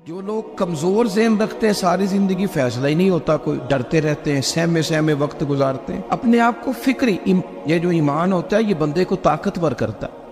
جو لوگ کمزور ذہن رکھتے ہیں ساری زندگی فیصلہ ہی نہیں ہوتا، کوئی ڈرتے رہتے ہیں، سہمے سہمے وقت گزارتے ہیں، اپنے آپ کو فکری یہ جو ایمان ہوتا ہے یہ بندے کو طاقتور کرتا ہے،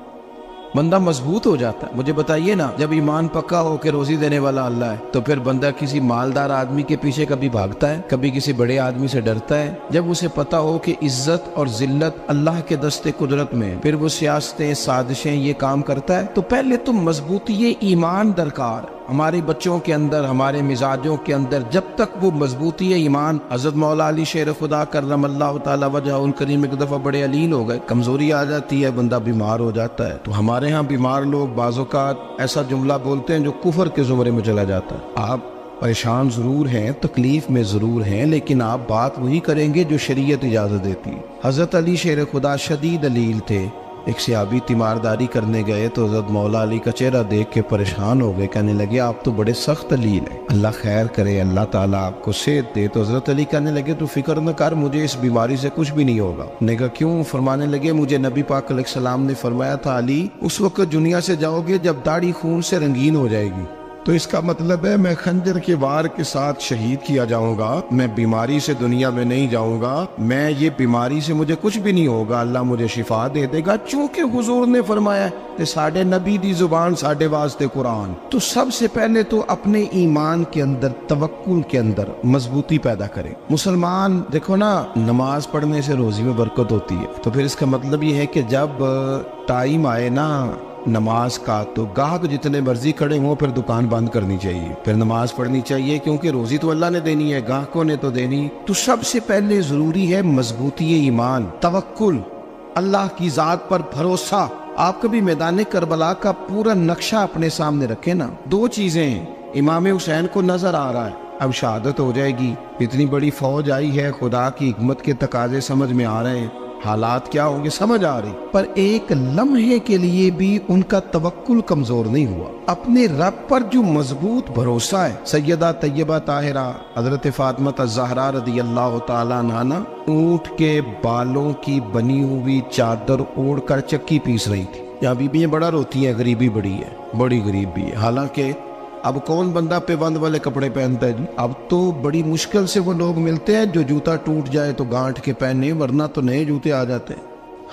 بندہ مضبوط ہو جاتا ہے۔ مجھے بتائیے نا، جب ایمان پکا ہو کہ روزی دینے والا اللہ ہے تو پھر بندہ کسی مالدار آدمی کے پیچھے کبھی بھاگتا ہے، کبھی کسی بڑے آدمی سے ڈرتا ہے؟ جب اسے پتا ہو کہ عزت اور ذلت اللہ کے دستے قدرت میں ہے، پھر وہ سیاستیں سازشیں یہ کام کرتا ہے۔ تو پہلے تو مضبوطی ایمان درکار ہمارے بچوں کے اندر، ہمارے مزاجوں کے اندر، جب تک وہ مضبوطی ایمان۔ حضرت مولا علی شیر خدا کرم اللہ تعالی وجہہ الکریم ایک دفعہ بڑے علیل ہو گئے، کمزوری آ جاتی ہے، بندہ بیمار ہو جاتا ہے۔ تو ہمارے ہاں بیمار لوگ بعض اوقات ایسا جملہ بولتے ہیں جو کفر کے زمرے میں چلا جاتا ہے۔ آپ پریشان ضرور ہیں، تکلیف میں ضرور ہیں، لیکن آپ بات وہی کریں گے جو شریعت اجازت دیتی ہے۔ حضرت علی شیر خدا شدید علیل تھے، ایک صحابی تیمارداری کرنے گئے تو حضرت مولا علی کا چہرہ دیکھ کے پریشان ہو گئے، کہنے لگے آپ تو بڑے سخت علیل ہیں، اللہ خیر کرے، اللہ تعالیٰ آپ کو صحت دے۔ تو حضرت علی کہنے لگے تو فکر نہ کر، مجھے اس بیماری سے کچھ بھی نہیں ہوگا۔ نے کہا کیوں؟ فرمانے لگے مجھے نبی پاک علیہ السلام نے فرمایا تھا علی اس وقت دنیا سے جاؤ گے جب داڑھی خون سے رنگین ہو جائے گی، تو اس کا مطلب ہے میں خنجر کے وار کے ساتھ شہید کیا جاؤں گا، میں بیماری سے دنیا میں نہیں جاؤں گا، میں یہ بیماری سے مجھے کچھ بھی نہیں ہوگا، اللہ مجھے شفا دے دے گا، چونکہ حضور نے فرمایا کہ ساڑھے نبی دی زبان ساڑھے واسطے قرآن۔ تو سب سے پہلے تو اپنے ایمان کے اندر، توکل کے اندر مضبوطی پیدا کریں۔ مسلمان دیکھو نا، نماز پڑھنے سے روزی میں برکت ہوتی ہے، تو پھر اس کا مطلب یہ ہے کہ جب ٹائم آئے نا نماز کا تو گاہک جتنے مرضی کھڑے ہوں پھر دکان بند کرنی چاہیے، پھر نماز پڑھنی چاہیے، کیونکہ روزی تو اللہ نے دینی ہے، گاہکوں نے تو دینی۔ تو سب سے پہلے ضروری ہے مضبوطی ایمان، توکل، اللہ کی ذات پر بھروسہ۔ آپ کبھی میدان کربلا کا پورا نقشہ اپنے سامنے رکھیں نا، دو چیزیں ہیں، امام حسین کو نظر آ رہا ہے اب شہادت ہو جائے گی، اتنی بڑی فوج آئی ہے، خدا کی حکمت کے تقاضے سمجھ میں آ رہے ہیں، حالات کیا ہوں گے سمجھ آ رہی، پر ایک لمحے کے لیے بھی ان کا توکل کمزور نہیں ہوا۔ اپنے رب پر جو مضبوط بھروسہ ہے، سیدہ طیبہ طاہرہ حضرت فاطمہ الزہرا رضی اللہ تعالیٰ عنہ اونٹ کے بالوں کی بنی ہوئی چادر اوڑھ کر چکی پیس رہی تھی۔ یہاں بیویاں بڑا روتی ہیں، غریبی بڑی ہے، بڑی غریب بھی ہے، حالانکہ اب کون بندہ پیبند والے کپڑے پہنتا ہے جی؟ اب تو بڑی مشکل سے وہ لوگ ملتے ہیں جو جوتا ٹوٹ جائے تو گانٹھ کے پہنے، ورنہ تو نئے جوتے آ جاتے ہیں۔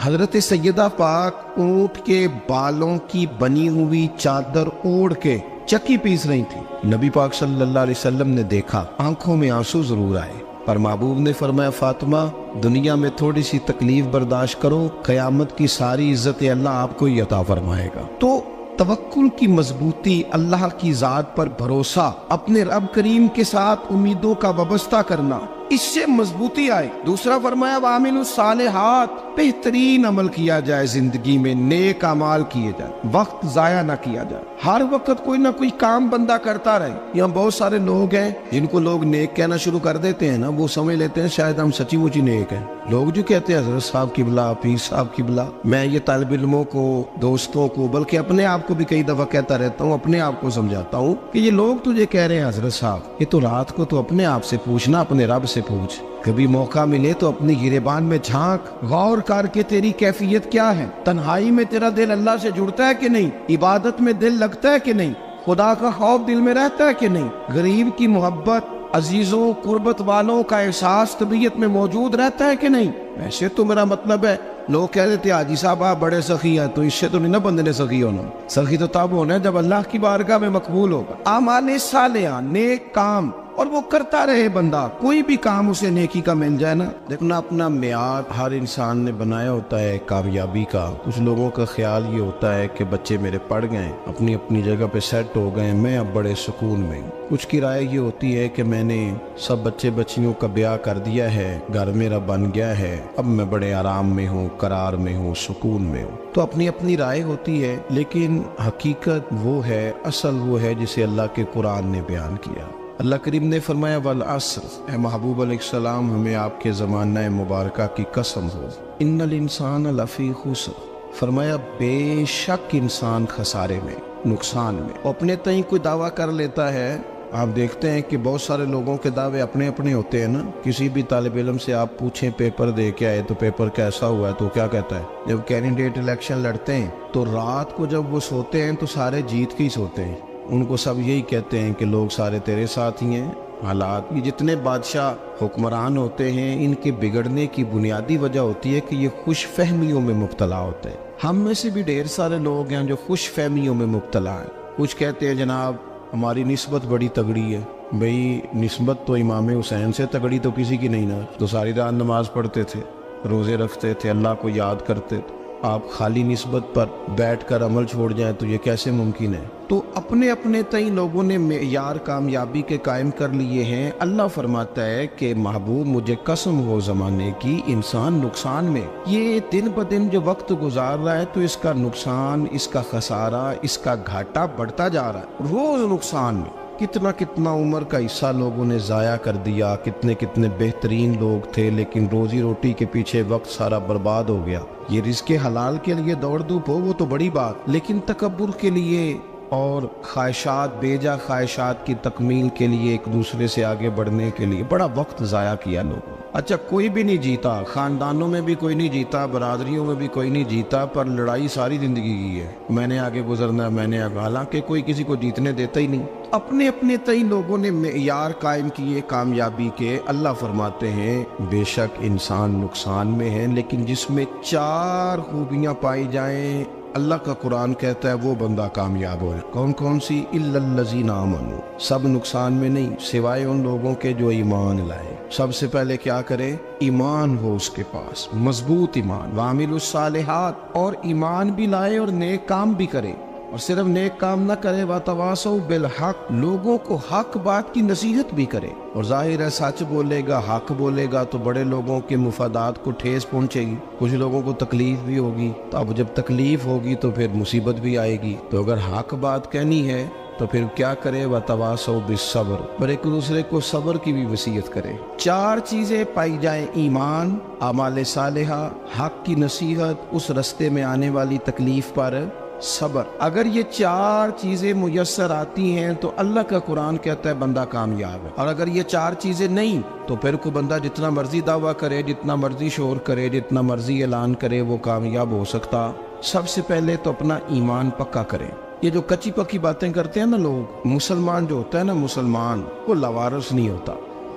حضرت سیدہ پاک اونٹ کے بالوں کی بنی ہوئی چادر اوڑھ کے چکی پیس رہی تھی۔ نبی پاک صلی اللہ علیہ وسلم نے دیکھا، آنکھوں میں آنسو ضرور آئے، پر محبوب نے فرمایا فاطمہ دنیا میں تھوڑی سی تکلیف برداشت کرو، قیامت کی ساری عزت اللہ آپ کو ہی عطا فرمائے گا۔ تو توکل کی مضبوطی، اللہ کی ذات پر بھروسہ، اپنے رب کریم کے ساتھ امیدوں کا وابستہ کرنا، اس سے مضبوطی آئے۔ دوسرا فرمایا وَعَمِلُوا الصَّالِحَاتِ، بہترین عمل کیا جائے زندگی میں، نیک اعمال کیے جائے، وقت ضائع نہ کیا جائے، ہر وقت کوئی نہ کوئی کام بندہ کرتا رہے۔ یہاں بہت سارے لوگ ہیں جن کو لوگ نیک کہنا شروع کر دیتے ہیں نا، وہ سمجھ لیتے ہیں شاید ہم سچی مچی نیک ہیں۔ لوگ جو کہتے ہیں حضرت صاحب کی بلا، پیر صاحب کی بلا، میں یہ طالب علموں کو، دوستوں کو، بلکہ اپنے آپ کو بھی کئی دفعہ کہتا رہتا ہوں، اپنے آپ کو سمجھاتا ہوں کہ یہ لوگ تجھے کہہ رہے ہیں حضرت صاحب، یہ تو رات کو تو اپنے آپ سے پوچھنا، اپنے رب سے پوچھ، کبھی موقع ملے تو اپنی گریبان میں جھانک، غور کر کے تیری کیفیت کیا ہے، تنہائی میں تیرا دل اللہ سے جڑتا ہے کہ نہیں، عبادت میں دل لگتا ہے کہ نہیں، خدا کا خوف دل میں رہتا ہے کہ نہیں، غریب کی محبت، عزیزوں قربت والوں کا احساس طبیعت میں موجود رہتا ہے کہ نہیں۔ ویسے تو میرا مطلب ہے، لوگ کہہ دیتے حاجی صاحب آپ بڑے سخی ہیں، تو اس سے تو نہیں نا بندے نے سخی ہونا، سخی تو تب ہونا ہے جب اللہ کی بارگاہ میں مقبول ہوگا۔ اعمال صالحہ، نیک کام، اور وہ کرتا رہے بندہ، کوئی بھی کام اسے نیکی کا مل جائے نا۔ دیکھنا اپنا معیار ہر انسان نے بنایا ہوتا ہے کامیابی کا۔ کچھ لوگوں کا خیال یہ ہوتا ہے کہ بچے میرے پڑھ گئے، اپنی اپنی جگہ پہ سیٹ ہو گئے، میں اب بڑے سکون میں ہوں۔ کچھ کی رائے یہ ہوتی ہے کہ میں نے سب بچے بچیوں کا بیاہ کر دیا ہے، گھر میرا بن گیا ہے، اب میں بڑے آرام میں ہوں، قرار میں ہوں، سکون میں ہوں۔ تو اپنی اپنی رائے ہوتی ہے، لیکن حقیقت وہ ہے، اصل وہ ہے جسے اللہ کے قرآن نے بیان کیا۔ اللہ کریم نے فرمایا والعصر، اے محبوب علیہ السلام ہمیں آپ کے زمانہ مبارکہ کی قسم ہو، ان الانسان لفی خسر، فرمایا بے شک انسان خسارے میں، نقصان میں۔ اپنے تئیں کوئی دعویٰ کر لیتا ہے، آپ دیکھتے ہیں کہ بہت سارے لوگوں کے دعوے اپنے اپنے ہوتے ہیں نا۔ کسی بھی طالب علم سے آپ پوچھیں پیپر دے کے آئے تو پیپر کیسا ہوا ہے تو کیا کہتا ہے؟ جب کینڈیڈیٹ الیکشن لڑتے ہیں تو رات کو جب وہ سوتے ہیں تو سارے جیت کے ہی سوتے ہیں، ان کو سب یہی کہتے ہیں کہ لوگ سارے تیرے ساتھ ہی ہیں۔ حالات، یہ جتنے بادشاہ حکمران ہوتے ہیں ان کے بگڑنے کی بنیادی وجہ ہوتی ہے کہ یہ خوش فہمیوں میں مبتلا ہوتے ہیں۔ ہم میں سے بھی ڈھیر سارے لوگ ہیں جو خوش فہمیوں میں مبتلا ہیں۔ کچھ کہتے ہیں جناب ہماری نسبت بڑی تگڑی ہے۔ بھئی نسبت تو امام حسین سے تگڑی تو کسی کی نہیں نا، تو ساری رات نماز پڑھتے تھے، روزے رکھتے تھے، اللہ کو یاد کرتے تھے۔ آپ خالی نسبت پر بیٹھ کر عمل چھوڑ جائیں تو یہ کیسے ممکن ہے؟ تو اپنے اپنے تئیں لوگوں نے معیار کامیابی کے قائم کر لیے ہیں۔ اللہ فرماتا ہے کہ محبوب مجھے قسم ہو زمانے کی، انسان نقصان میں، یہ دن بدن جو وقت گزار رہا ہے تو اس کا نقصان، اس کا خسارہ، اس کا گھاٹا بڑھتا جا رہا ہے، روز نقصان میں۔ کتنا کتنا عمر کا حصہ لوگوں نے ضائع کر دیا، کتنے کتنے بہترین لوگ تھے لیکن روزی روٹی کے پیچھے وقت سارا برباد ہو گیا۔ یہ رزق حلال کے لیے دوڑ دھوپ ہو وہ تو بڑی بات، لیکن تکبر کے لیے اور خواہشات، بیجا خواہشات کی تکمیل کے لیے، ایک دوسرے سے آگے بڑھنے کے لیے بڑا وقت ضائع کیا لوگوں نے۔ اچھا کوئی بھی نہیں جیتا، خاندانوں میں بھی کوئی نہیں جیتا، برادریوں میں بھی کوئی نہیں جیتا، پر لڑائی ساری زندگی کی ہے، میں نے آگے گزرنا ہے، میں نے آگے، حالانکہ کوئی کسی کو جیتنے دیتا ہی نہیں۔ اپنے اپنے تئیں لوگوں نے معیار قائم کیے کامیابی کے۔ اللہ فرماتے ہیں بے شک انسان نقصان میں ہے، لیکن جس میں 4 خوبیاں پائی جائیں، اللہ کا قرآن کہتا ہے وہ بندہ کامیاب ہو۔ کون کون سی؟ الا الذین آمنوا، سب نقصان میں نہیں سوائے ان لوگوں کے جو ایمان لائے۔ سب سے پہلے کیا کرے؟ ایمان ہو اس کے پاس، مضبوط ایمان، وعملوا الصالحات، اور ایمان بھی لائے اور نیک کام بھی کرے، اور صرف نیک کام نہ کرے، وتواصوا بالحق، لوگوں کو حق بات کی نصیحت بھی کرے۔ اور ظاہر ہے سچ بولے گا، حق بولے گا تو بڑے لوگوں کے مفادات کو ٹھیس پہنچے گی، کچھ لوگوں کو تکلیف بھی ہوگی، تو اب جب تکلیف ہوگی تو پھر مصیبت بھی آئے گی۔ تو اگر حق بات کہنی ہے تو پھر کیا کرے؟ وتواصوا بالصبر، اور ایک دوسرے کو صبر کی بھی وصیت کرے۔ 4 چیزیں پائی جائیں، ایمان، اعمال صالحہ، حق کی نصیحت، اس رستے میں آنے والی تکلیف پر صبر۔ اگر یہ 4 چیزیں میسر آتی ہیں تو اللہ کا قرآن کہتا ہے بندہ کامیاب ہے۔ اور اگر یہ 4 چیزیں نہیں تو پھر کوئی بندہ جتنا مرضی دعویٰ کرے، جتنا مرضی شور کرے، جتنا مرضی اعلان کرے، وہ کامیاب ہو سکتا۔ سب سے پہلے تو اپنا ایمان پکا کرے۔ یہ جو کچی پکی باتیں کرتے ہیں نا لوگ، مسلمان جو ہوتا ہے نا، مسلمان وہ لاوارث نہیں ہوتا،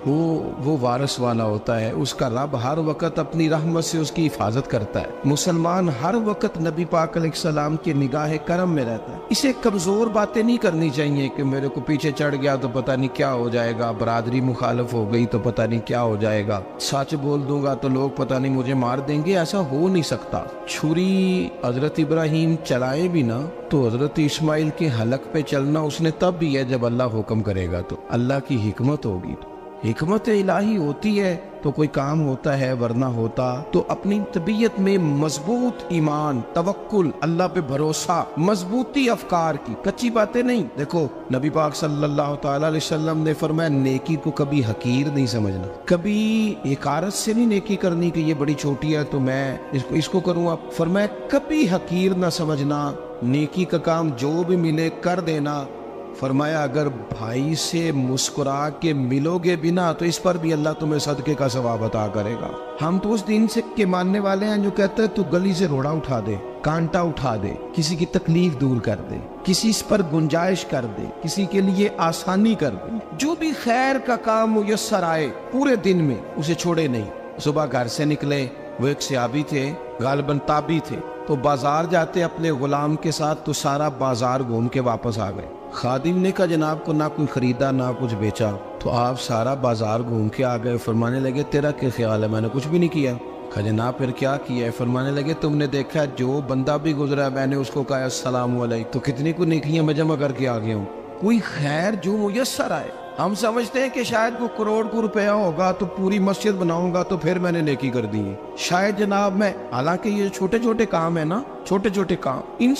وہ وارث والا ہوتا ہے۔ اس کا رب ہر وقت اپنی رحمت سے اس کی حفاظت کرتا ہے۔ مسلمان ہر وقت نبی پاک علیہ السلام کے نگاہ کرم میں رہتا ہے۔ اسے کمزور باتیں نہیں کرنی چاہیے کہ میرے کو پیچھے چڑھ گیا تو پتہ نہیں کیا ہو جائے گا، برادری مخالف ہو گئی تو پتہ نہیں کیا ہو جائے گا، سچ بول دوں گا تو لوگ پتہ نہیں مجھے مار دیں گے۔ ایسا ہو نہیں سکتا۔ چھری حضرت ابراہیم چلائے بھی نا تو حضرت اسماعیل کے حلق پہ چلنا اس نے تب بھی ہے جب اللہ حکم کرے گا، تو اللہ کی حکمت ہوگی، حکمت الہی ہوتی ہے تو کوئی کام ہوتا ہے، ورنہ ہوتا تو اپنی طبیعت میں مضبوط ایمان، توکل، اللہ پہ بھروسہ، مضبوطی افکار کی، کچی باتیں نہیں۔ دیکھو نبی پاک صلی اللہ تعالی علیہ وسلم نے فرمایا نیکی کو کبھی حقیر نہیں سمجھنا، کبھی حقارت سے نہیں نیکی کرنی کہ یہ بڑی چھوٹی ہے تو میں اس کو کروں۔ اب فرمایا کبھی حقیر نہ سمجھنا، نیکی کا کام جو بھی ملے کر دینا۔ فرمایا اگر بھائی سے مسکرا کے ملو گے بنا تو اس پر بھی اللہ تمہیں صدقے کا ثواب عطا کرے گا۔ ہم تو اس دین سے کے ماننے والے ہیں جو کہتے ہیں تو گلی سے روڑا اٹھا دے، کانٹا اٹھا دے، کسی کی تکلیف دور کر دے، کسی اس پر گنجائش کر دے، کسی کے لیے آسانی کر دے، جو بھی خیر کا کام میسر آئے پورے دن میں اسے چھوڑے نہیں۔ صبح گھر سے نکلے، وہ ایک صحابی تھے، غالباً تابعی تھے، تو بازار جاتے اپنے غلام کے ساتھ تو سارا بازار گھوم کے واپس آ گئے۔ خادم نے کہا جناب کو نہ کوئی خریدا نہ کچھ بیچا، تو آپ سارا بازار گھوم کے آ گئے۔ فرمانے لگے تیرا کیا خیال ہے؟ میں نے کچھ بھی نہیں کیا۔ کہا جناب پھر کیا کیا ہے؟ فرمانے لگے تم نے دیکھا جو بندہ بھی گزرا میں نے اس کو کہا السلام علیکم، تو کتنی کو نیکیاں میں جمع کر کے آ گیا ہوں۔ کوئی خیر جو میسر آئے، ہم سمجھتے ہیں کہ شاید کو کروڑ کو روپیہ ہوگا تو پوری مسجد بناؤں گا تو پھر میں نے نیکی کر دی ہے، شاید جناب میں، حالانکہ یہ چھوٹے چھوٹے کام ہے نا، چھوٹے چھوٹے کام، ان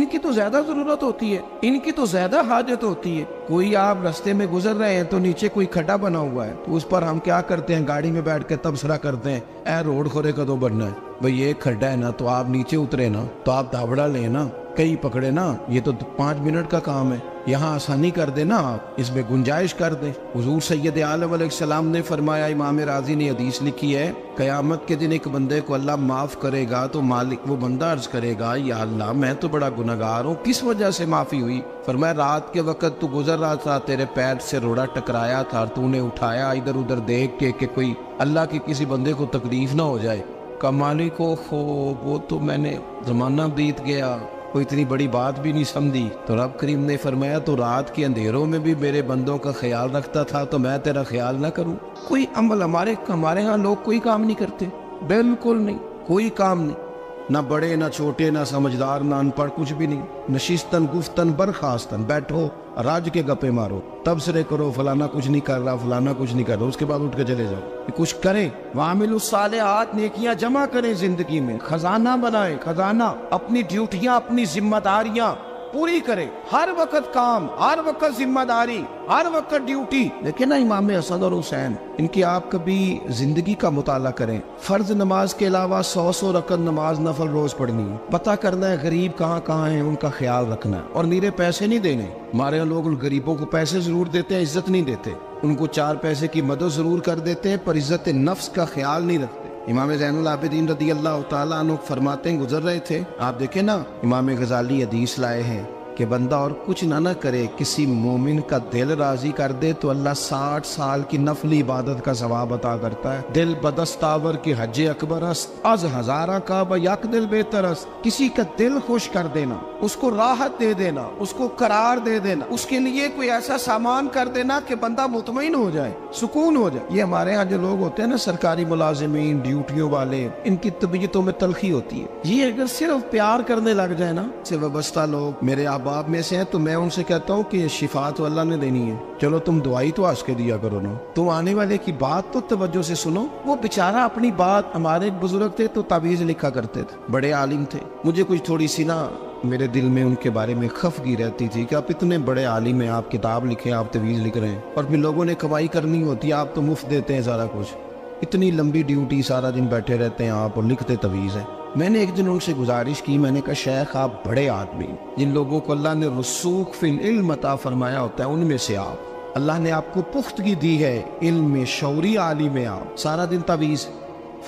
کی تو زیادہ ضرورت ہوتی ہے، ان کی تو زیادہ حاجت ہوتی ہے۔ کوئی آپ رستے میں گزر رہے ہیں تو نیچے کوئی کھڈا بنا ہوا ہے تو اس پر ہم کیا کرتے ہیں؟ گاڑی میں بیٹھ کے تبصرہ کرتے ہیں اے روڈ کھورے کدوں بننا ہے؟ بھئی یہ کھڈا ہے نا تو آپ نیچے اترے نا، تو آپ دھابڑا لیں نا، کئی پکڑے نا، یہ تو 5 منٹ کا کام ہے، یہاں آسانی کر دے نا آپ، اس میں گنجائش کر دیں۔ حضور سید عالم علیہ السلام نے فرمایا، امام راضی نے حدیث لکھی ہے، قیامت کے دن ایک بندے کو اللہ معاف کرے گا تو مالک وہ بندہ عرض کرے گا، یا اللہ میں تو بڑا گنہگار ہوں، کس وجہ سے معافی ہوئی؟ فرمایا رات کے وقت تو گزر رہا تھا، تیرے پیر سے روڑا ٹکرایا تھا، تو نے اٹھایا ادھر ادھر دیکھ کے کہ کوئی اللہ کے کسی بندے کو تکلیف نہ ہو جائے۔ کہ مالک وہ تو میں نے زمانہ بیت گیا، کوئی اتنی بڑی بات بھی نہیں سمجھی۔ تو رب کریم نے فرمایا تو رات کے اندھیروں میں بھی میرے بندوں کا خیال رکھتا تھا، تو میں تیرا خیال نہ کروں؟ کوئی عمل ہمارے ہاں لوگ کوئی کام نہیں کرتے، بالکل نہیں، کوئی کام نہیں، نہ بڑے نہ چھوٹے نہ سمجھدار نہ ان پڑھ، کچھ بھی نہیں۔ نشستن گفتن برخاستن، بیٹھو راج کے گپے مارو، تبصرے کرو، فلانا کچھ نہیں کر رہا، فلانا کچھ نہیں کر رہا، اس کے بعد اٹھ کے چلے جاؤ۔ کچھ کریں، وعملوا الصالحات، نیکیاں جمع کریں زندگی میں، خزانہ بنائیں، خزانہ، اپنی ڈیوٹیاں اپنی ذمہ داریاں پوری کریں، ہر وقت کام، ہر وقت ذمہ داری، ہر وقت ڈیوٹی۔ دیکھیں نا امام حسن اور حسین، ان کی آپ کبھی زندگی کا مطالعہ کریں، فرض نماز کے علاوہ 100 رکعت نماز نفل روز پڑھنی ہے، پتہ کرنا ہے غریب کہاں کہاں ہیں، ان کا خیال رکھنا ہے، اور نیرے پیسے نہیں دینے۔ ہمارے لوگ ان غریبوں کو پیسے ضرور دیتے ہیں، عزت نہیں دیتے، ان کو 4 پیسے کی مدد ضرور کر دیتے ہیں، پر عزت نفس کا خیال نہیں رکھتے۔ امام زین العابدین رضی اللہ تعالیٰ عنہ فرماتے ہیں، گزر رہے تھے، آپ دیکھیں نا، امام غزالی حدیث لائے ہیں کہ بندہ اور کچھ نہ کرے، کسی مومن کا دل راضی کر دے تو اللہ 60 سال کی نفلی عبادت کا ثواب عطا کرتا ہے۔ دل بدستاور کی حج اکبر است، از ہزارہ کعبہ یک دل بہتر است۔ کسی کا دل خوش کر دینا، اس کو راحت دے دینا، اس کو قرار دے دینا، اس کے لیے کوئی ایسا سامان کر دینا کہ بندہ مطمئن ہو جائے، سکون ہو جائے۔ یہ ہمارے ہاں جو لوگ ہوتے ہیں نا، سرکاری ملازمین، ڈیوٹیوں والے، ان کی طبیعتوں میں تلخی ہوتی ہے۔ یہ اگر صرف پیار کرنے لگ جائے نا، سے وابستہ لوگ میرے احباب میں سے ہیں، تو میں ان سے کہتا ہوں کہ شفا تو اللہ نے دینی ہے، چلو تم دعائی تو آج کے دیا کرو نا، تم آنے والے کی بات تو توجہ سے سنو۔ وہ بیچارہ اپنی بات، ہمارے ایک بزرگ تھے تو تعویذ لکھا کرتے تھے، بڑے عالم تھے، مجھے کچھ تھوڑی سی نا میرے دل میں ان کے بارے میں خفگی رہتی تھی کہ آپ اتنے بڑے عالم ہیں، آپ کتاب لکھیں، آپ تعویذ لکھ رہے ہیں، اور پھر لوگوں نے کمائی کرنی ہوتی ہے، آپ تو مفت دیتے ہیں سارا کچھ، اتنی لمبی ڈیوٹی، سارا دن بیٹھے رہتے ہیں آپ اور لکھتے تعویذ ہیں۔ میں نے ایک دن ان سے گزارش کی، میں نے کہا شیخ آپ بڑے آدمی، جن لوگوں کو اللہ نے رسوخ فی العلم عطا فرمایا ہوتا ہے، ان میں سے آپ، اللہ نے آپ کو پختگی دی ہے علم میں، شعوری عالم میں، آپ سارا دن تعویذ۔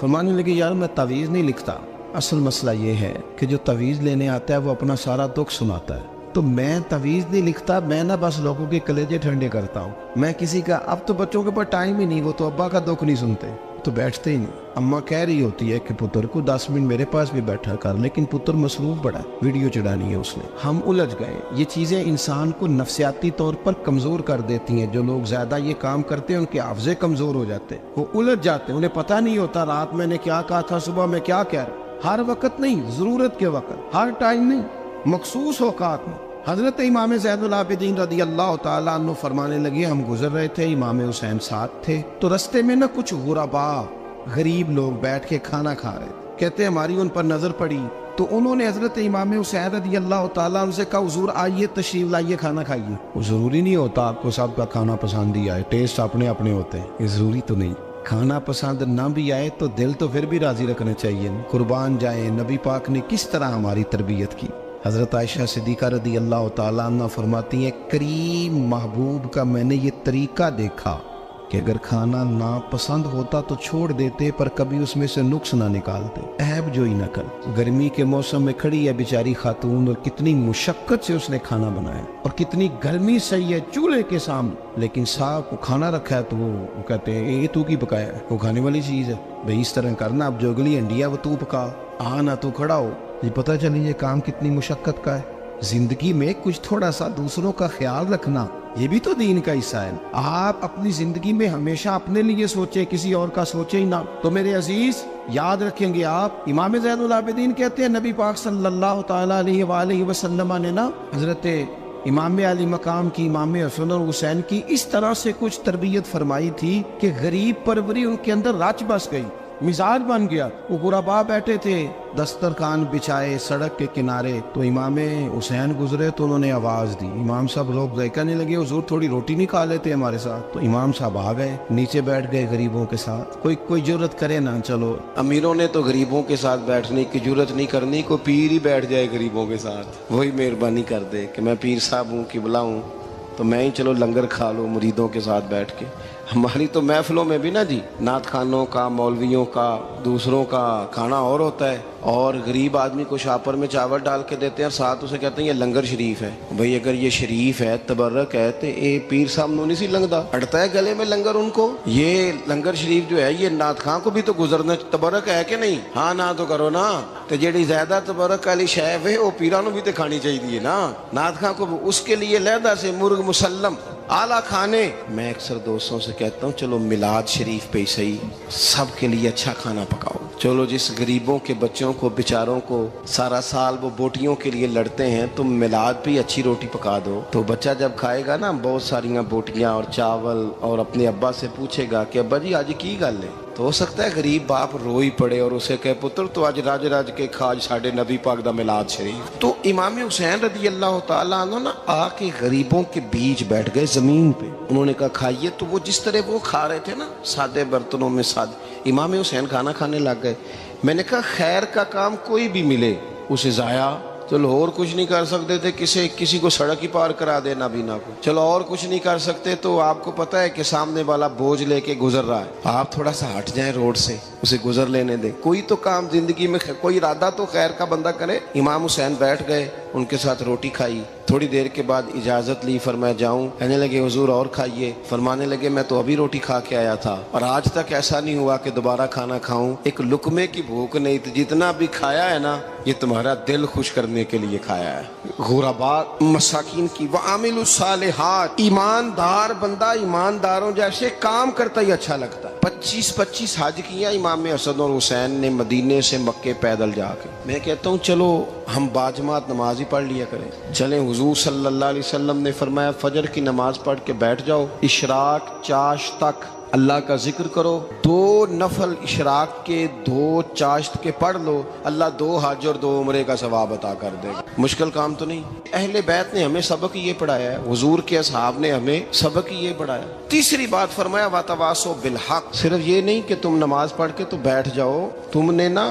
فرمانے لگے یار میں تعویذ نہیں لکھتا، اصل مسئلہ یہ ہے کہ جو تعویذ لینے آتا ہے وہ اپنا سارا دکھ سناتا ہے، تو میں تعویذ نہیں لکھتا، میں نہ بس لوگوں کے کلیجے ٹھنڈے کرتا ہوں، میں کسی کا، اب تو بچوں کے پاس ٹائم ہی نہیں، وہ تو ابا کا دکھ نہیں سنتے، تو بیٹھتے ہی نہیں۔ اماں کہہ رہی ہوتی ہے کہ پتر کو 10 منٹ میرے پاس بھی بیٹھا کر، لیکن پتر مصروف بڑا ہے، ویڈیو چڑھانی ہے اس نے۔ ہم الجھ گئے، یہ چیزیں انسان کو نفسیاتی طور پر کمزور کر دیتی ہیں، جو لوگ زیادہ یہ کام کرتے ہیں ان کے حافظے کمزور ہو جاتے ہیں، وہ الجھ جاتے ہیں، انہیں پتہ نہیں ہوتا رات میں نے کیا کہا تھا، صبح میں کیا کہہ رہا۔ ہر وقت نہیں، ضرورت کے وقت، ہر ٹائم نہیں، مخصوص اوقات میں۔ حضرت امام زین العابدین رضی اللہ تعالیٰ عنہ فرمانے لگے، ہم گزر رہے تھے، امام حسین ساتھ تھے، تو رستے میں نہ کچھ غربا، غریب لوگ بیٹھ کے کھانا کھا رہے تھے، کہتے ہماری ان پر نظر پڑی، تو انہوں نے حضرت امام حسین رضی اللہ تعالیٰ عنہ سے کہا حضور آئیے تشریف لائیے کھانا کھائیے۔ وہ ضروری نہیں ہوتا آپ کو سب کا کھانا پسند ہی آئے، ٹیسٹ اپنے اپنے ہوتے ہیں، یہ ضروری تو نہیں۔ کھانا پسند نہ بھی آئے تو دل تو پھر بھی راضی رکھنا چاہیے، قربان جائیں۔ نبی پاک نے کس طرح ہماری تربیت کی۔ حضرت عائشہ صدیقہ رضی اللہ تعالیٰ عنہ فرماتی ہیں، کریم محبوب کا میں نے یہ طریقہ دیکھا کہ اگر کھانا ناپسند ہوتا تو چھوڑ دیتے، پر کبھی اس میں سے نقص نہ نکالتے، عیب جوئی نہ کر۔ گرمی کے موسم میں کھڑی ہے بیچاری خاتون، اور کتنی مشقت سے اس نے کھانا بنایا، اور کتنی گرمی صحیح ہے چولہے کے سامنے، لیکن صاحب کو کھانا رکھا ہے تو وہ کہتے ہیں یہ تو کی پکایا ہے، وہ کھانے والی چیز ہے بھئی، اس طرح کرنا، اب جو اگلی انڈیا وہ تو پکا، آنا تو کھڑا ہو۔ یہ پتہ چلی یہ کام کتنی مشقت کا ہے۔ زندگی میں کچھ تھوڑا سا دوسروں کا خیال رکھنا، یہ بھی تو دین کا حصہ ہے۔ آپ اپنی زندگی میں ہمیشہ اپنے لیے سوچیں، کسی اور کا سوچیں ہی نہ۔ تو میرے عزیز یاد رکھیں گے آپ، امام زین العابدین کہتے ہیں نبی پاک صلی اللہ تعالیٰ علیہ وآلہ وسلم نے نا حضرت امام علی مقام کی، امام حسن اور حسین کی اس طرح سے کچھ تربیت فرمائی تھی کہ غریب پروری ان کے اندر رچ بس گئی۔ مزاج بن گیا. وہ غربا بیٹھے تھے دسترخوان بچھائے سڑک کے کنارے, تو امام حسین گزرے تو انہوں نے آواز دی. امام صاحب لوگ ذائقہ نہیں لگے, حضور تھوڑی روٹی نہیں کھا لیتے ہمارے ساتھ؟ تو امام صاحب آ گئے, نیچے بیٹھ گئے غریبوں کے ساتھ. کوئی جرت کرے نا, چلو امیروں نے تو غریبوں کے ساتھ بیٹھنے کی جرت نہیں کرنی, کوئی پیر ہی بیٹھ جائے غریبوں کے ساتھ, وہی مہربانی کر دے کہ میں پیر صاحب ہوں, قبلہ ہوں, تو میں ہی چلو لنگر کھا لوں مریدوں کے ساتھ بیٹھ کے. ہماری تو محفلوں میں بھی نا جی, نعت خانوں کا, مولویوں کا, دوسروں کا کھانا اور ہوتا ہے, اور غریب آدمی کو شاپر میں چاول ڈال کے دیتے ہیں اور ساتھ اسے کہتے ہیں یہ لنگر شریف ہے. بھئی اگر یہ شریف ہے, تبرک ہے, تو اے پیر صاحب نو نہیں سی لنگدا, اڑتا ہے گلے میں لنگر ان کو. یہ لنگر شریف جو ہے یہ نعت خان کو بھی تو گزرنا, تبرک ہے کہ نہیں؟ ہاں نہ تو کرو نا, تو جیڑی زیادہ تبرک والی شے ہے وہ پیرانو بھی تو کھانی چاہیے نا. نعت خان کو اس کے لیے لہدا سے مرغ مسلم اعلیٰ کھانے. میں اکثر دوستوں سے کہتا ہوں چلو میلاد شریف پہ صحیح سب کے لیے اچھا کھانا پکاؤ. چلو جس غریبوں کے بچوں کو بیچاروں کو سارا سال وہ بوٹیوں کے لیے لڑتے ہیں, تم میلاد پہ اچھی روٹی پکا دو, تو بچہ جب کھائے گا نا بہت ساریاں بوٹیاں اور چاول, اور اپنے ابا سے پوچھے گا کہ ابا جی آج کی گل ہے, تو ہو سکتا ہے غریب باپ روئی پڑے اور اسے کہے پتر تو آج راج راج کے کھاج ساڑھے نبی پاک دا میلاد شریف. تو امام حسین رضی اللہ تعالیٰ عنہ نا آ کے غریبوں کے بیچ بیٹھ گئے زمین پہ. انہوں نے کہا کھائیے, تو وہ جس طرح وہ کھا رہے تھے نا سادے برتنوں میں سادے, امام حسین کھانا کھانے لگ گئے. میں نے کہا خیر کا کام کوئی بھی ملے اسے ضائع, چلو اور کچھ نہیں کر سکتے تھے, کسی کو سڑک ہی پار کرا دے نابینا کو, چلو اور کچھ نہیں کر سکتے, تو آپ کو پتہ ہے کہ سامنے والا بوجھ لے کے گزر رہا ہے, آپ تھوڑا سا ہٹ جائیں روڈ سے, اسے گزر لینے دیں. کوئی تو کام زندگی میں, کوئی ارادہ تو خیر کا بندہ کرے. امام حسین بیٹھ گئے, ان کے ساتھ روٹی کھائی. تھوڑی دیر کے بعد اجازت لی, فرمایا جاؤں؟ کہنے لگے حضور اور کھائیے. فرمانے لگے میں تو ابھی روٹی کھا کے آیا تھا اور آج تک ایسا نہیں ہوا کہ دوبارہ کھانا کھاؤں. ایک لقمے کی بھوک نہیں تھی, جتنا بھی کھایا ہے نا یہ تمہارا دل خوش کرنے کے لیے کھایا ہے. غربا مساکین کی وعامل الصالحات, ایماندار بندہ ایمانداروں جیسے کام کرتا ہی اچھا لگتا ہے. 25 حج کیا امام حسن اور حسین نے مدینے سے مکے پیدل جا کے. میں کہتا ہوں چلو ہم باجماعت نماز ہی پڑھ لیا کریں. چلیں, حضور صلی اللہ علیہ وسلم نے فرمایا فجر کی نماز پڑھ کے بیٹھ جاؤ, اشراق چاشت تک اللہ کا ذکر کرو. 2 نفل اشراق کے 2 چاشت کے پڑھ لو, اللہ 2 حج اور 2 عمرے کا ثواب عطا کر دے گا. مشکل کام تو نہیں. اہل بیت نے ہمیں سبق یہ پڑھایا ہے, حضور کے اصحاب نے ہمیں سبق یہ پڑھایا. تیسری بات فرمایا وَتَوَاصَوْا بِالْحَقِّ, صرف یہ نہیں کہ تم نماز پڑھ کے تو بیٹھ جاؤ, تم نے نا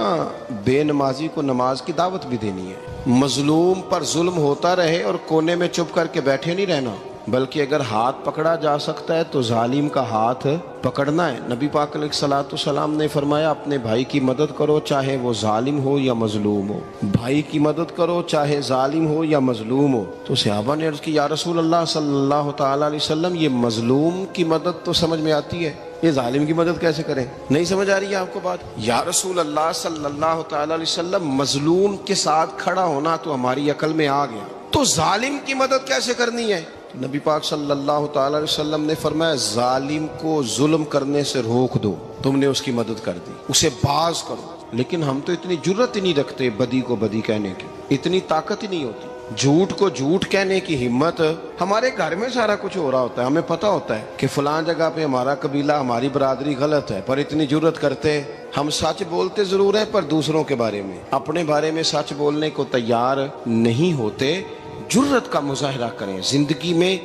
بے نمازی کو نماز کی دعوت بھی دینی ہے. مظلوم پر ظلم ہوتا رہے اور کونے میں چپ کر کے بیٹھے نہیں رہنا, بلکہ اگر ہاتھ پکڑا جا سکتا ہے تو ظالم کا ہاتھ پکڑنا ہے. نبی پاک علیہ الصلوۃ والسلام نے فرمایا اپنے بھائی کی مدد کرو چاہے وہ ظالم ہو یا مظلوم ہو, بھائی کی مدد کرو چاہے ظالم ہو یا مظلوم ہو. تو صحابہ نے عرض کی یا رسول اللہ صلی اللہ تعالی علیہ وسلم یہ مظلوم کی مدد تو سمجھ میں آتی ہے, یہ ظالم کی مدد کیسے کریں؟ نہیں سمجھ آ رہی ہے آپ کو بات؟ یا رسول اللہ صلی اللہ تعالی علیہ وسلم مظلوم کے ساتھ کھڑا ہونا تو ہماری عقل میں آ گیا, تو ظالم کی مدد کیسے کرنی ہے؟ نبی پاک صلی اللہ تعالی علیہ وسلم نے فرمایا ظالم کو ظلم کرنے سے روک دو, تم نے اس کی مدد کر دی, اسے باز کرو. لیکن ہم تو اتنی جرت ہی نہیں رکھتے بدی کو بدی کہنے کی, اتنی طاقت ہی نہیں ہوتی. جھوٹ کو جھوٹ کہنے کی ہمت, ہمارے گھر میں سارا کچھ ہو رہا ہوتا ہے, ہمیں پتہ ہوتا ہے کہ فلاں جگہ پہ ہمارا قبیلہ ہماری برادری غلط ہے, پر اتنی جرت کرتے. ہم سچ بولتے ضرور ہیں پر دوسروں کے بارے میں, اپنے بارے میں سچ بولنے کو تیار نہیں ہوتے. جرت کا مظاہرہ کریں زندگی میں,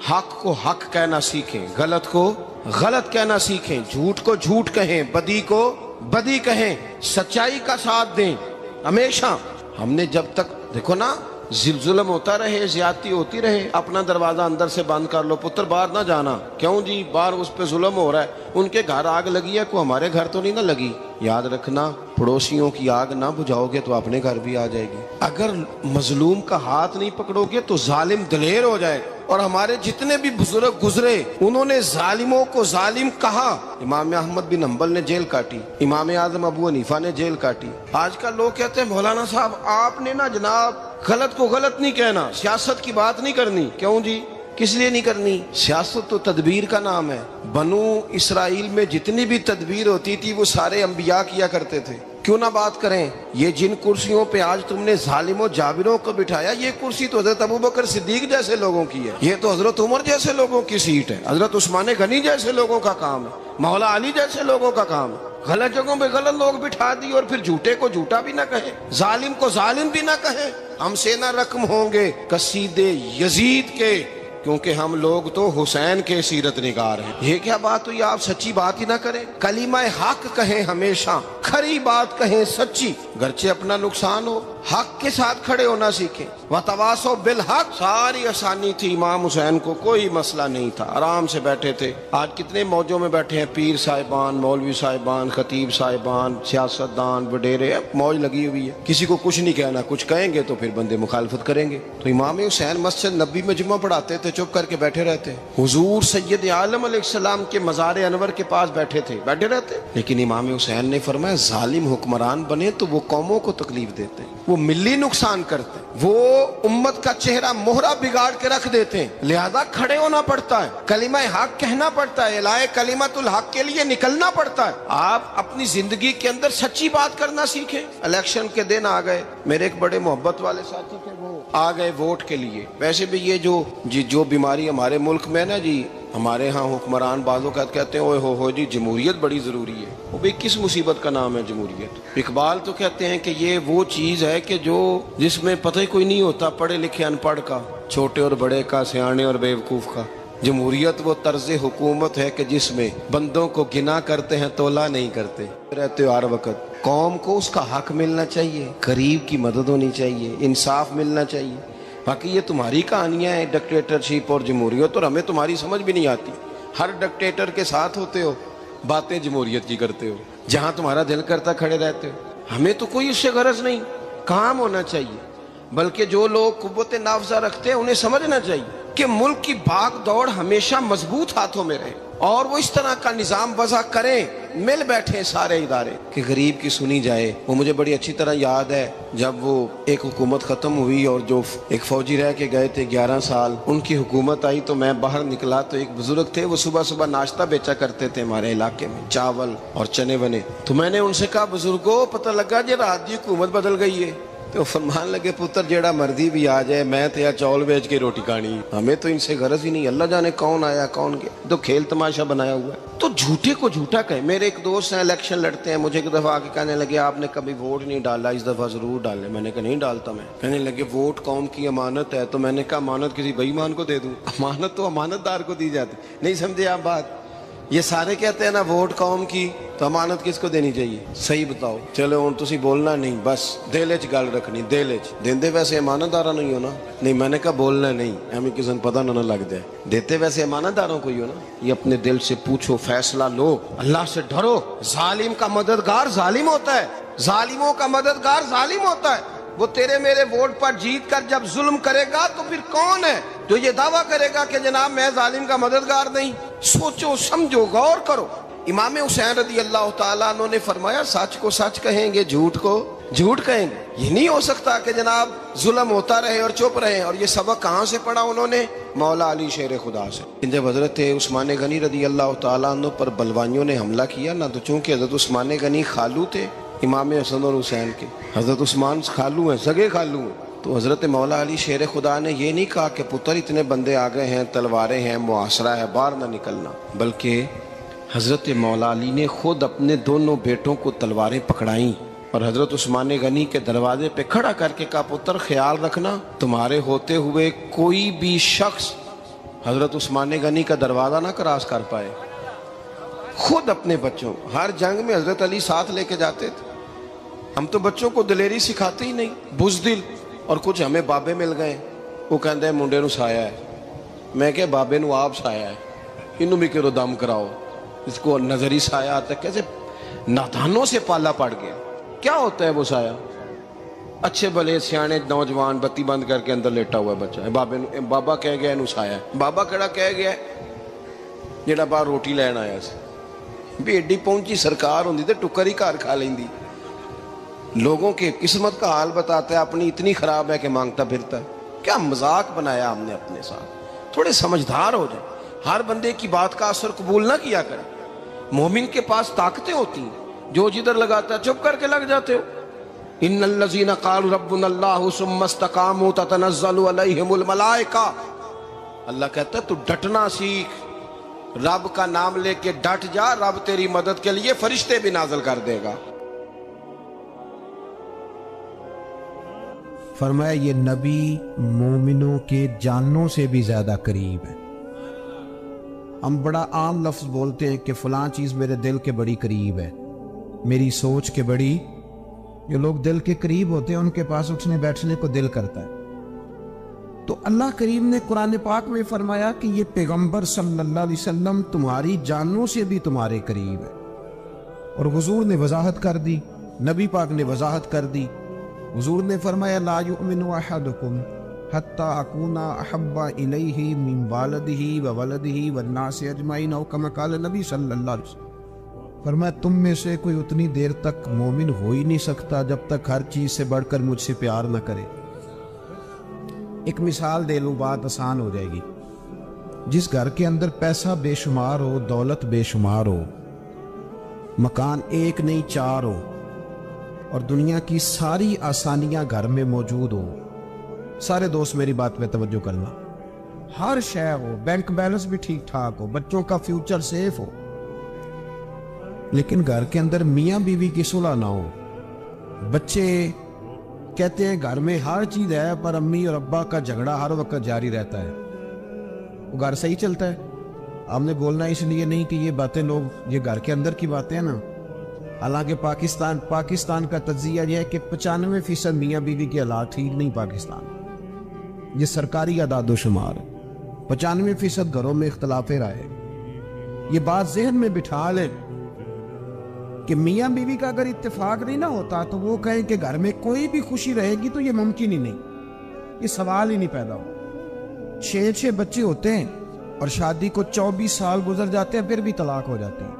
حق کو حق کہنا سیکھیں, غلط کو غلط کہنا سیکھیں, جھوٹ کو جھوٹ کہیں, بدی کو بدی کہیں, سچائی کا ساتھ دیں ہمیشہ. ہم نے جب تک دیکھو نا ظلم ہوتا رہے, زیادتی ہوتی رہے, اپنا دروازہ اندر سے بند کر لو, پتر باہر نہ جانا. کیوں جی؟ باہر اس پہ ظلم ہو رہا ہے, ان کے گھر آگ لگی ہے, کوئی ہمارے گھر تو نہیں نہ لگی. یاد رکھنا پڑوسیوں کی آگ نہ بجھاؤ گے تو اپنے گھر بھی آ جائے گی. اگر مظلوم کا ہاتھ نہیں پکڑو گے تو ظالم دلیر ہو جائے. اور ہمارے جتنے بھی بزرگ گزرے انہوں نے ظالموں کو ظالم کہا. امام احمد بن حنبل نے جیل کاٹی, امام اعظم ابو حنیفہ نے جیل کاٹی. آج کل لوگ کہتے ہیں مولانا صاحب آپ نے نا جناب غلط کو غلط نہیں کہنا, سیاست کی بات نہیں کرنی. کیوں جی؟ کس لیے نہیں کرنی؟ سیاست تو تدبیر کا نام ہے. بنو اسرائیل میں جتنی بھی تدبیر ہوتی تھی وہ سارے انبیاء کیا کرتے تھے. کیوں نہ بات کریں؟ یہ جن کرسیوں پہ آج تم نے ظالموں جابروں کو بٹھایا, یہ کرسی تو حضرت ابوبکر صدیق جیسے لوگوں کی ہے, یہ تو حضرت عمر جیسے لوگوں کی سیٹ ہے, حضرت عثمان غنی جیسے لوگوں کا کام ہے, مولا علی جیسے لوگوں کا کام ہے. غلط جگہوں پہ غلط لوگ بٹھا دی اور پھر جھوٹے کو جھوٹا بھی نہ کہیں، ظالم کو ظالم بھی نہ کہیں۔ ہم سے نہ رقم ہوں گے قصید یزید کے، کیونکہ ہم لوگ تو حسین کے سیرت نگار ہیں۔ یہ کیا بات ہوئی، آپ سچی بات ہی نہ کریں، کلمہ حق کہیں، ہمیشہ کھری بات کہیں، سچی، گرچہ اپنا نقصان ہو، حق کے ساتھ کھڑے ہونا سیکھیں۔ وَتَوَاصَوْا بِالْحَقِّ، ساری آسانی تھی، امام حسین کو کوئی مسئلہ نہیں تھا، آرام سے بیٹھے تھے۔ آج کتنے موجوں میں بیٹھے ہیں، پیر صاحبان، مولوی صاحبان، خطیب صاحبان، سیاستدان، وڈیرے، موج لگی ہوئی ہے، کسی کو کچھ نہیں کہنا، کچھ کہیں گے تو پھر بندے مخالفت کریں گے۔ تو امام حسین مسجد نبی میں جمعہ پڑھاتے تھے، چپ کر کے بیٹھے رہتے، حضور سید عالم علیہ السلام کے مزار انور کے پاس بیٹھے تھے، بیٹھے رہتے۔ لیکن امام حسین نے فرمایا ظالم حکمران بنے تو وہ قوموں کو تکلیف دیتے ہیں، وہ ملی نقصان کرتے ہیں، وہ امت کا چہرہ مہرہ بگاڑ کے رکھ دیتے ہیں، لہذا کھڑے ہونا پڑتا ہے، کلمہ حق کہنا پڑتا ہے، الہی کلمت الحق کے لیے نکلنا پڑتا ہے۔ آپ اپنی زندگی کے اندر سچی بات کرنا سیکھیں۔ الیکشن کے دن آ گئے، میرے ایک بڑے محبت والے ساتھی تھے، وہ آ گئے ووٹ کے لیے۔ ویسے بھی یہ جو بیماری ہمارے ملک میں نا جی، ہمارے ہاں حکمران بعض اوقات کہتے ہیں اوے ہو جی جمہوریت بڑی ضروری ہے۔ وہ بھی کس مصیبت کا نام ہے جمہوریت؟ اقبال تو کہتے ہیں کہ یہ وہ چیز ہے کہ جس میں پتہ ہی کوئی نہیں ہوتا، پڑھے لکھے ان پڑھ کا، چھوٹے اور بڑے کا، سیانے اور بیوقوف کا۔ جمہوریت وہ طرز حکومت ہے کہ جس میں بندوں کو گنا کرتے ہیں، تولا نہیں کرتے رہتے ہو ہر وقت۔ قوم کو اس کا حق ملنا چاہیے، غریب کی مدد ہونی چاہیے، انصاف ملنا چاہیے۔ باقی یہ تمہاری کہانیاں ہیں ڈکٹیٹرشپ اور جمہوریت، اور ہمیں تمہاری سمجھ بھی نہیں آتی۔ ہر ڈکٹیٹر کے ساتھ ہوتے ہو، باتیں جمہوریت کی کرتے ہو، جہاں تمہارا دل کرتا کھڑے رہتے ہو۔ ہمیں تو کوئی اس سے غرض نہیں، کام ہونا چاہیے، بلکہ جو لوگ قوت نافذہ رکھتے ہیں انہیں سمجھنا چاہیے کہ ملک کی بھاگ دوڑ ہمیشہ مضبوط ہاتھوں میں رہے، اور وہ اس طرح کا نظام وضع کریں، مل بیٹھے سارے ادارے کہ غریب کی سنی جائے۔ وہ مجھے بڑی اچھی طرح یاد ہے جب وہ ایک حکومت ختم ہوئی اور جو ایک فوجی رہ کے گئے تھے 11 سال، ان کی حکومت آئی تو میں باہر نکلا تو ایک بزرگ تھے، وہ صبح صبح ناشتہ بیچا کرتے تھے ہمارے علاقے میں، چاول اور چنے بنے۔ تو میں نے ان سے کہا بزرگوں پتہ لگا جی رات دی حکومت بدل گئی ہے۔ تو فرمان لگے پتر جیڑا مردی بھی آ جائے، میں تو چاول بیچ کے روٹی کھانی، ہمیں تو ان سے غرض ہی نہیں، اللہ جانے کون آیا کون گیا، تو کھیل تماشا بنایا ہوا ہے۔ تو جھوٹے کو جھوٹا کہیں۔ میرے ایک دوست ہیں الیکشن لڑتے ہیں، مجھے ایک دفعہ آ کے کہنے لگے آپ نے کبھی ووٹ نہیں ڈالا، اس دفعہ ضرور ڈالیں۔ میں نے کہا نہیں ڈالتا میں۔ کہنے لگے ووٹ قوم کی امانت ہے، تو میں نے کہا امانت کسی بے ایمان کو دے دوں؟ امانت تو امانت دار کو دی جاتی۔ نہیں سمجھے آپ بات؟ یہ سارے کہتے ہیں نا ووٹ قوم کی، تو امانت کس کو دینی چاہیے؟ صحیح بتاؤ۔ چلو ہوں تسی بولنا نہیں، بس دل وچ گل رکھنی، دل وچ دیندے ویسے امانت دارا نہیں ہونا۔ نہیں میں نے کہا بولنا نہیں، ہمیں کسی کو پتہ نہ لگ جائے، دیتے ویسے امانت داروں کو ہی ہو نا۔ یہ اپنے دل سے پوچھو، فیصلہ لو، اللہ سے ڈرو۔ ظالم کا مددگار ظالم ہوتا ہے، ظالموں کا مددگار ظالم ہوتا ہے۔ وہ تیرے میرے ووٹ پر جیت کر جب ظلم کرے گا تو پھر کون ہے جو یہ دعویٰ کرے گا کہ جناب میں ظالم کا مددگار نہیں؟ سوچو سمجھو، غور کرو۔ امام حسین رضی اللہ تعالیٰ عنہ نے فرمایا سچ کو سچ کہیں گے، جھوٹ کو جھوٹ کہیں گے۔ یہ نہیں ہو سکتا کہ جناب ظلم ہوتا رہے اور چپ رہے۔ اور یہ سبق کہاں سے پڑھا انہوں نے؟ مولا علی شیر خدا سے۔ جب حضرت عثمان غنی رضی اللہ تعالیٰ عنہ پر بلوائیوں نے حملہ کیا نا، تو چونکہ حضرت عثمان غنی خالو تھے امام حسن اور حسین کے، حضرت عثمان خالو ہیں، سگے خالو ہیں، تو حضرت مولا علی شیر خدا نے یہ نہیں کہا کہ پتر اتنے بندے آ گئے ہیں، تلواریں ہیں، محاصرہ ہے، باہر نہ نکلنا، بلکہ حضرت مولا علی نے خود اپنے دونوں بیٹوں کو تلواریں پکڑائیں اور حضرت عثمان غنی کے دروازے پہ کھڑا کر کے کہا پتر خیال رکھنا تمہارے ہوتے ہوئے کوئی بھی شخص حضرت عثمان غنی کا دروازہ نہ کراس کر پائے۔ خود اپنے بچوں، ہر جنگ میں حضرت علی ساتھ لے کے جاتے تھے۔ ہم تو بچوں کو دلیری سکھاتے ہی نہیں، بزدل۔ اور کچھ ہمیں بابے مل گئے، وہ کہندے ہیں منڈے نو سایا ہے، میں کہ بابے نو آپ سایا ہے، انہوں بھی کرو دم کراؤ، اس کو نظری سایا آتا ہے۔ کیسے نادانوں سے پالا پڑ گیا۔ کیا ہوتا ہے وہ سایا؟ اچھے بھلے سیانے نوجوان بتی بند کر کے اندر لیٹا ہوا ہے بچہ ہے، بابا کہہ گیا انہوں سایا ہے۔ بابا کہڑا کہہ گیا ہے جڑا باہر روٹی لین آیا سی، بھی ایڈی پہنچی سرکار ہوندی تے ٹکر ہی گھر کھا لیندی۔ لوگوں کے قسمت کا حال بتاتا ہے، اپنی اتنی خراب ہے کہ مانگتا پھرتا ہے۔ کیا مذاق بنایا ہم نے اپنے ساتھ۔ تھوڑے سمجھدار ہو جائیں، ہر بندے کی بات کا اثر قبول نہ کیا کریں۔ مومن کے پاس طاقتیں ہوتی ہیں، جو جدھر لگاتا ہے چپ کر کے لگ جاتے ہو۔ ان الذین قالوا ربنا اللہ ثم استقاموا تتنزل علیہم الملائکہ، اللہ کہتا ہے تو ڈٹنا سیکھ، رب کا نام لے کے ڈٹ جا، رب تیری مدد کے لیے فرشتے بھی نازل کر دے گا۔ فرمایا یہ نبی مومنوں کے جانوں سے بھی زیادہ قریب ہے۔ ہم بڑا عام لفظ بولتے ہیں کہ فلاں چیز میرے دل کے بڑی قریب ہے، میری سوچ کے بڑی۔ جو لوگ دل کے قریب ہوتے ہیں ان کے پاس اٹھنے بیٹھنے کو دل کرتا ہے۔ تو اللہ کریم نے قرآن پاک میں فرمایا کہ یہ پیغمبر صلی اللہ علیہ وسلم تمہاری جانوں سے بھی تمہارے قریب ہے، اور حضور نے وضاحت کر دی، نبی پاک نے وضاحت کر دی۔ حضور نے فرمایا لا یؤمن احدکم حتی اکون احب الیہ من والدہ وولدہ والناس اجمعین، او کما قال نبی صلی اللہ علیہ وسلم۔ فرمایا تم میں سے کوئی اتنی دیر تک مومن ہو ہی نہیں سکتا جب تک ہر چیز سے بڑھ کر مجھ سے پیار نہ کرے۔ ایک مثال دے لوں، بات آسان ہو جائے گی۔ جس گھر کے اندر پیسہ بے شمار ہو، دولت بے شمار ہو، مکان ایک نہیں چار ہو، اور دنیا کی ساری آسانیاں گھر میں موجود ہو، سارے دوست میری بات پہ توجہ کرنا، ہر شے ہو، بینک بیلنس بھی ٹھیک ٹھاک ہو، بچوں کا فیوچر سیف ہو، لیکن گھر کے اندر میاں بیوی کی صلح نہ ہو، بچے کہتے ہیں گھر میں ہر چیز ہے پر امی اور ابا کا جھگڑا ہر وقت جاری رہتا ہے، وہ گھر صحیح چلتا ہے؟ آپ نے بولنا اس لیے نہیں کہ یہ باتیں لوگ، یہ گھر کے اندر کی باتیں ہیں نا۔ حالانکہ پاکستان کا تجزیہ یہ ہے کہ 95% میاں بیوی کے حالات ٹھیک نہیں پاکستان، یہ سرکاری اعداد و شمار ہے۔ 95% گھروں میں اختلاف رائے۔ یہ بات ذہن میں بٹھا لیں کہ میاں بیوی کا اگر اتفاق نہیں نہ ہوتا تو وہ کہیں کہ گھر میں کوئی بھی خوشی رہے گی تو یہ ممکن ہی نہیں، یہ سوال ہی نہیں پیدا ہو۔ 6 بچے ہوتے ہیں اور شادی کو 24 سال گزر جاتے ہیں، پھر بھی طلاق ہو جاتی ہے،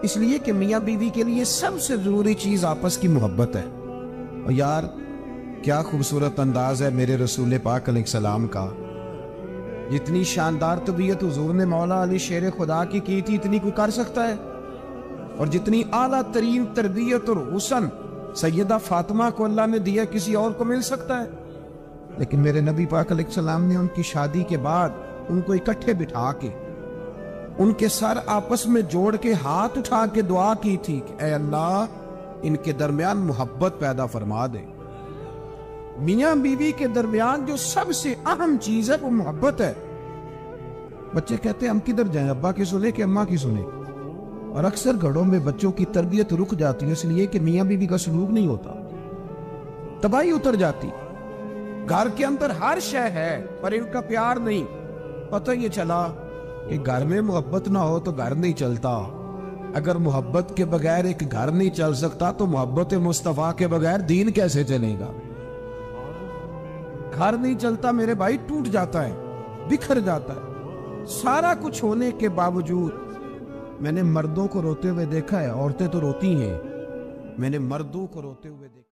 اس لیے کہ میاں بیوی کے لیے سب سے ضروری چیز آپس کی محبت ہے۔ اور یار کیا خوبصورت انداز ہے میرے رسول پاک علیہ السلام کا، جتنی شاندار طبیعت حضور نے مولا علی شیر خدا کی تھی اتنی کوئی کر سکتا ہے؟ اور جتنی اعلیٰ ترین تربیت اور حسن سیدہ فاطمہ کو اللہ نے دیا کسی اور کو مل سکتا ہے؟ لیکن میرے نبی پاک علیہ السلام نے ان کی شادی کے بعد ان کو اکٹھے بٹھا کے ان کے سر آپس میں جوڑ کے ہاتھ اٹھا کے دعا کی تھی کہ اے اللہ ان کے درمیان محبت پیدا فرما دے۔ میاں بیوی کے درمیان جو سب سے اہم چیز ہے وہ محبت ہے۔ بچے کہتے ہیں ہم کدھر جائیں، ابا کی سنے کہ اماں کی سنے؟ اور اکثر گھروں میں بچوں کی تربیت رک جاتی ہے اس لیے کہ میاں بیوی کا سلوک نہیں ہوتا، تباہی اتر جاتی۔ گھر کے اندر ہر شے ہے پر ان کا پیار نہیں۔ پتہ یہ چلا کہ گھر میں محبت نہ ہو تو گھر نہیں چلتا۔ اگر محبت کے بغیر ایک گھر نہیں چل سکتا تو محبت مصطفیٰ کے بغیر دین کیسے چلے گا؟ گھر نہیں چلتا میرے بھائی، ٹوٹ جاتا ہے، بکھر جاتا ہے۔ سارا کچھ ہونے کے باوجود میں نے مردوں کو روتے ہوئے دیکھا ہے، عورتیں تو روتی ہیں، میں نے مردوں کو روتے ہوئے دیکھا